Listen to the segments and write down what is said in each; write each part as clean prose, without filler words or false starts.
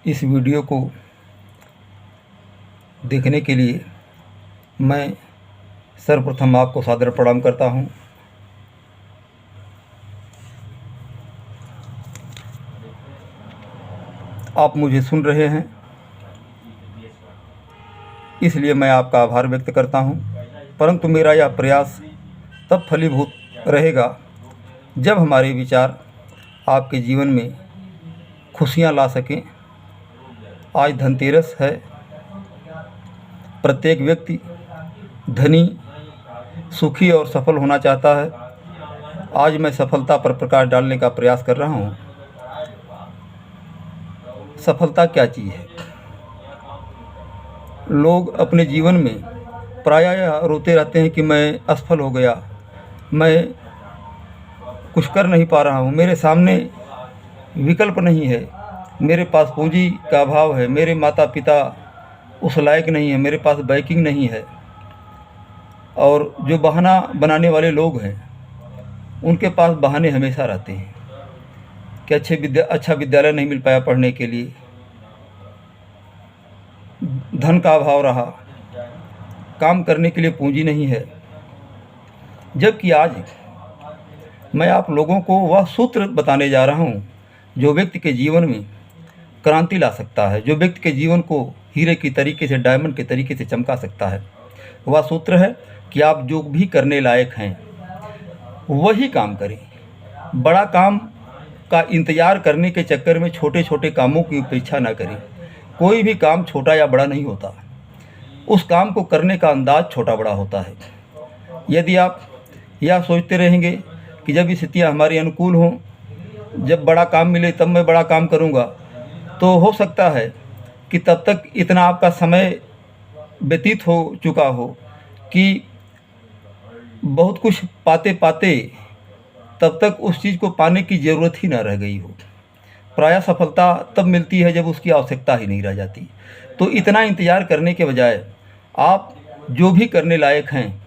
इस वीडियो को देखने के लिए मैं सर्वप्रथम आपको सादर प्रणाम करता हूं। आप मुझे सुन रहे हैं, इसलिए मैं आपका आभार व्यक्त करता हूं। परंतु मेरा यह प्रयास तब फलीभूत रहेगा जब हमारे विचार आपके जीवन में खुशियां ला सकें। आज धनतेरस है। प्रत्येक व्यक्ति धनी, सुखी और सफल होना चाहता है। आज मैं सफलता पर प्रकाश डालने का प्रयास कर रहा हूँ। सफलता क्या चीज़ है? लोग अपने जीवन में प्रायः रोते रहते हैं कि मैं असफल हो गया, मैं कुछ कर नहीं पा रहा हूँ, मेरे सामने विकल्प नहीं है, मेरे पास पूंजी का अभाव है, मेरे माता पिता उस लायक नहीं है, मेरे पास बैकिंग नहीं है। और जो बहाना बनाने वाले लोग हैं उनके पास बहाने हमेशा रहते हैं कि अच्छा विद्यालय नहीं मिल पाया पढ़ने के लिए, धन का अभाव रहा, काम करने के लिए पूंजी नहीं है। जबकि आज मैं आप लोगों को वह सूत्र बताने जा रहा हूँ जो व्यक्ति के जीवन में क्रांति ला सकता है, जो व्यक्ति के जीवन को हीरे की तरीके से, डायमंड के तरीके से चमका सकता है। वह सूत्र है कि आप जो भी करने लायक हैं वही काम करें। बड़ा काम का इंतज़ार करने के चक्कर में छोटे छोटे कामों की उपेक्षा ना करें। कोई भी काम छोटा या बड़ा नहीं होता, उस काम को करने का अंदाज छोटा बड़ा होता है। यदि आप यह सोचते रहेंगे कि जब स्थितियाँ हमारी अनुकूल हों, जब बड़ा काम मिले तब मैं बड़ा काम करूँगा, तो हो सकता है कि तब तक इतना आपका समय व्यतीत हो चुका हो कि बहुत कुछ पाते पाते तब तक उस चीज़ को पाने की ज़रूरत ही ना रह गई हो। प्रायः सफलता तब मिलती है जब उसकी आवश्यकता ही नहीं रह जाती। तो इतना इंतज़ार करने के बजाय आप जो भी करने लायक हैं,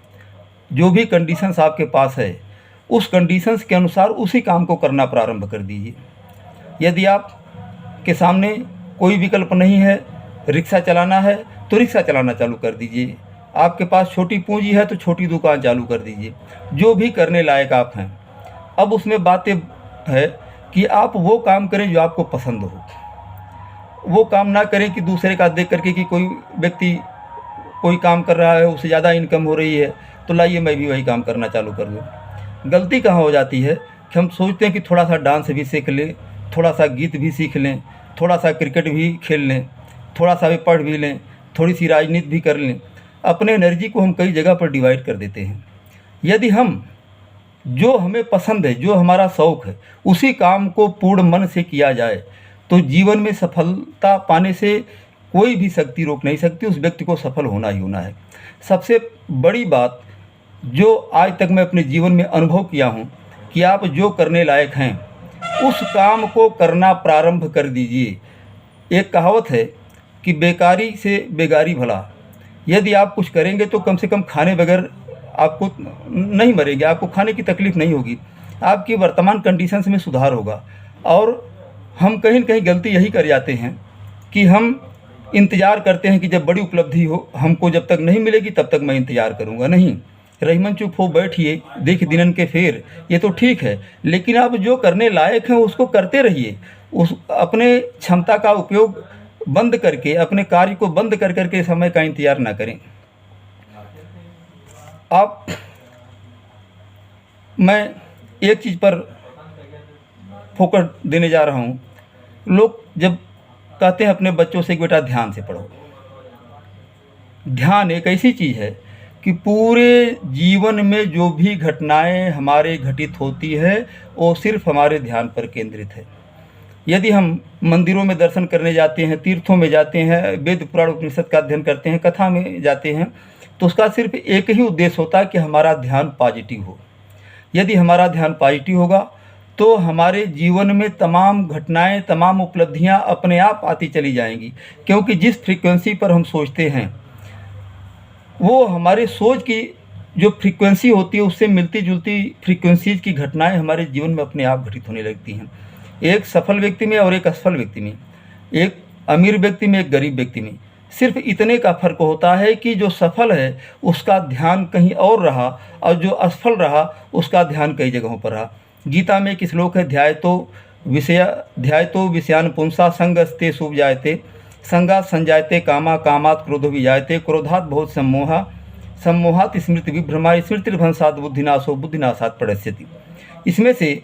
जो भी कंडीशंस आपके पास है, उस कंडीशंस के अनुसार उसी काम को करना प्रारंभ कर दीजिए। यदि आप के सामने कोई विकल्प नहीं है, रिक्शा चलाना है तो रिक्शा चलाना चालू कर दीजिए। आपके पास छोटी पूंजी है तो छोटी दुकान चालू कर दीजिए। जो भी करने लायक आप हैं, अब उसमें बात है कि आप वो काम करें जो आपको पसंद हो। वो काम ना करें कि दूसरे का देख करके कि कोई व्यक्ति कोई काम कर रहा है, उससे ज़्यादा इनकम हो रही है तो लाइए मैं भी वही काम करना चालू कर दूँ। गलती कहाँ हो जाती है कि हम सोचते हैं कि थोड़ा सा डांस भी सीख लें, थोड़ा सा गीत भी सीख लें, थोड़ा सा क्रिकेट भी खेल लें, थोड़ा सा भी पढ़ भी लें, थोड़ी सी राजनीति भी कर लें। अपने एनर्जी को हम कई जगह पर डिवाइड कर देते हैं। यदि हम जो हमें पसंद है, जो हमारा शौक़ है, उसी काम को पूर्ण मन से किया जाए तो जीवन में सफलता पाने से कोई भी शक्ति रोक नहीं सकती। उस व्यक्ति को सफल होना ही होना है। सबसे बड़ी बात जो आज तक मैं अपने जीवन में अनुभव किया हूँ कि आप जो करने लायक हैं उस काम को करना प्रारंभ कर दीजिए। एक कहावत है कि बेकारी से बेगारी भला। यदि आप कुछ करेंगे तो कम से कम खाने बगैर आपको नहीं मरेंगे, आपको खाने की तकलीफ़ नहीं होगी, आपकी वर्तमान कंडीशंस में सुधार होगा। और हम कहीं न कहीं गलती यही कर जाते हैं कि हम इंतज़ार करते हैं कि जब बड़ी उपलब्धि हो हमको, जब तक नहीं मिलेगी तब तक मैं इंतज़ार करूँगा। नहीं, रहीमन चुप हो बैठिए, देख दिनन के फेर, ये तो ठीक है, लेकिन आप जो करने लायक हैं उसको करते रहिए। उस अपने क्षमता का उपयोग बंद करके, अपने कार्य को बंद कर करके समय का इंतज़ार ना करें। मैं एक चीज़ पर फोकस देने जा रहा हूँ। लोग जब कहते हैं अपने बच्चों से कि बेटा ध्यान से पढ़ो, ध्यान एक ऐसी चीज़ है कि पूरे जीवन में जो भी घटनाएं हमारे घटित होती है वो सिर्फ हमारे ध्यान पर केंद्रित है। यदि हम मंदिरों में दर्शन करने जाते हैं, तीर्थों में जाते हैं, वेद पुराण उपनिषद का अध्ययन करते हैं, कथा में जाते हैं, तो उसका सिर्फ एक ही उद्देश्य होता है कि हमारा ध्यान पॉजिटिव हो। यदि हमारा ध्यान पॉजिटिव होगा तो हमारे जीवन में तमाम घटनाएं, तमाम उपलब्धियां अपने आप आती चली जाएंगी। क्योंकि जिस फ्रीक्वेंसी पर हम सोचते हैं वो हमारे सोच की जो फ्रीक्वेंसी होती है उससे मिलती जुलती फ्रीक्वेंसीज की घटनाएं हमारे जीवन में अपने आप घटित होने लगती हैं। एक सफल व्यक्ति में और एक असफल व्यक्ति में, एक अमीर व्यक्ति में, एक गरीब व्यक्ति में। सिर्फ इतने का फ़र्क होता है कि जो सफल है उसका ध्यान कहीं और रहा और जो असफल रहा उसका ध्यान कई जगहों पर रहा। गीता में एक श्लोक है, ध्यायतो विषयान पुंसा संगस्ते सुपजायते संगा संजायते कामा कामात् क्रोधो विजायते क्रोधात् बहुत सम्मोहा सम्मोहात् स्मृति विभ्रमा स्मृतिर्भंसात् बुद्धिनाशो बुद्धिनाशात् प्रणश्यति। इसमें से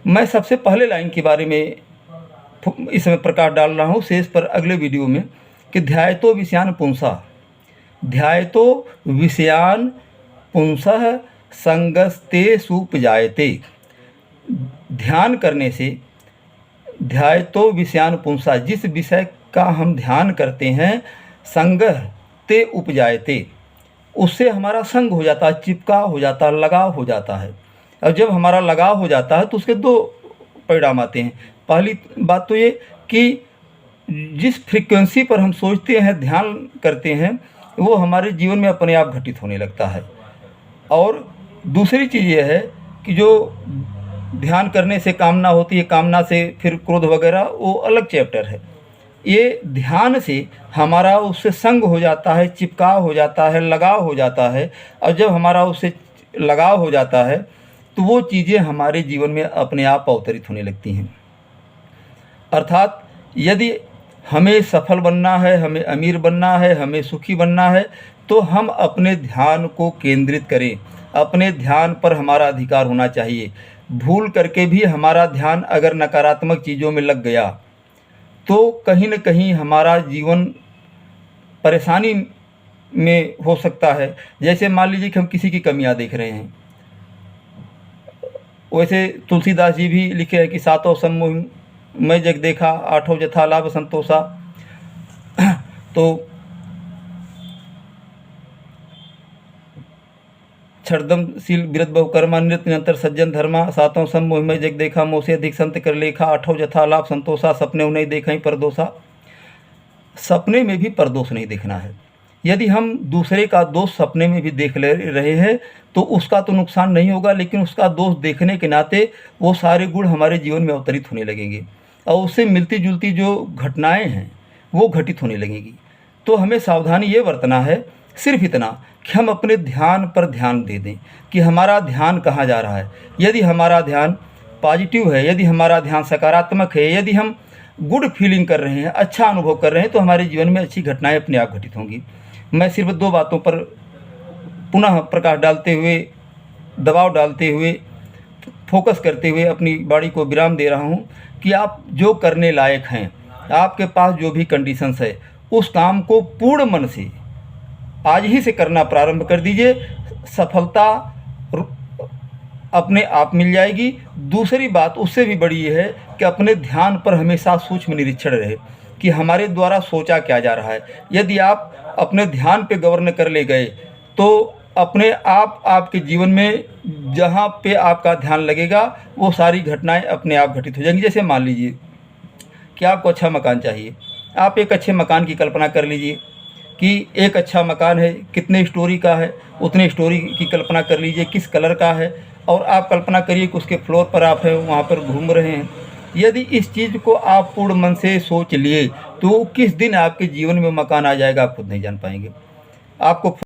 मैं सबसे पहले लाइन के बारे में इसमें प्रकाश डाल रहा हूँ, शेष पर अगले वीडियो में, कि ध्यायतो विषयान पुंसा, ध्यायतो विषयान पुंसः संगस्ते सुपजायते। ध्यान करने से, ध्यायतो विषयान पुंसा, जिस विषय का हम ध्यान करते हैं, संगः ते उपजायते, उससे हमारा संग हो जाता है, चिपकाव हो जाता है, लगाव हो जाता है। और जब हमारा लगाव हो जाता है तो उसके दो परिणाम आते हैं। पहली बात तो ये कि जिस फ्रीक्वेंसी पर हम सोचते हैं, ध्यान करते हैं, वो हमारे जीवन में अपने आप घटित होने लगता है। और दूसरी चीज़ ये है कि जो ध्यान करने से कामना होती है, कामना से फिर क्रोध वगैरह, वो अलग चैप्टर है। ये ध्यान से हमारा उससे संग हो जाता है, चिपकाव हो जाता है, लगाव हो जाता है। और जब हमारा उससे लगाव हो जाता है तो वो चीज़ें हमारे जीवन में अपने आप अवतरित होने लगती हैं। अर्थात यदि हमें सफल बनना है, हमें अमीर बनना है, हमें सुखी बनना है, तो हम अपने ध्यान को केंद्रित करें। अपने ध्यान पर हमारा अधिकार होना चाहिए। भूल करके भी हमारा ध्यान अगर नकारात्मक चीज़ों में लग गया तो कहीं न कहीं हमारा जीवन परेशानी में हो सकता है। जैसे मान लीजिए कि हम किसी की कमियां देख रहे हैं, वैसे तुलसीदास जी भी लिखे हैं कि सातों सम्मोह मैं जग देखा, आठों जथा लाभ संतोषा। तो छड़दम शील बिरत बहु कर्मा नृत्य निरंतर सज्जन धर्मा, सातों सम्मोह मैं जग देखा, मोसे अधिक संत कर लेखा, आठों जथा लाभ संतोषा, सपने नहीं देखा ही परदोषा। सपने में भी परदोष नहीं देखना है। यदि हम दूसरे का दोष सपने में भी देख ले रहे हैं तो उसका तो नुकसान नहीं होगा, लेकिन उसका दोष देखने के नाते वो सारे गुण हमारे जीवन में अवतरित होने लगेंगे और उससे मिलती जुलती जो घटनाएं हैं वो घटित होने लगेंगी। तो हमें सावधानी ये बरतना है, सिर्फ इतना कि हम अपने ध्यान पर ध्यान दे दें कि हमारा ध्यान कहाँ जा रहा है। यदि हमारा ध्यान पॉजिटिव है, यदि हमारा ध्यान सकारात्मक है, यदि हम गुड फीलिंग कर रहे हैं, अच्छा अनुभव कर रहे हैं, तो हमारे जीवन में अच्छी घटनाएं अपने आप घटित होंगी। मैं सिर्फ दो बातों पर पुनः प्रकाश डालते हुए, दबाव डालते हुए, फोकस करते हुए अपनी वाणी को विराम दे रहा हूं कि आप जो करने लायक हैं, आपके पास जो भी कंडीशंस है, उस काम को पूर्ण मन से आज ही से करना प्रारंभ कर दीजिए। सफलता अपने आप मिल जाएगी। दूसरी बात उससे भी बड़ी ये है कि अपने ध्यान पर हमेशा सूक्ष्म निरीक्षण रहे कि हमारे द्वारा सोचा क्या जा रहा है। यदि आप अपने ध्यान पे गौर कर ले गए तो अपने आप आपके जीवन में जहाँ पे आपका ध्यान लगेगा वो सारी घटनाएं अपने आप घटित हो जाएंगी। जैसे मान लीजिए कि आपको अच्छा मकान चाहिए, आप एक अच्छे मकान की कल्पना कर लीजिए कि एक अच्छा मकान है, कितने स्टोरी का है, उतने स्टोरी की कल्पना कर लीजिए, किस कलर का है, और आप कल्पना करिए कि उसके फ्लोर पर आप हैं, वहाँ पर घूम रहे हैं। यदि इस चीज़ को आप पूर्ण मन से सोच लिए तो किस दिन आपके जीवन में मकान आ जाएगा आप खुद नहीं जान पाएंगे। आपको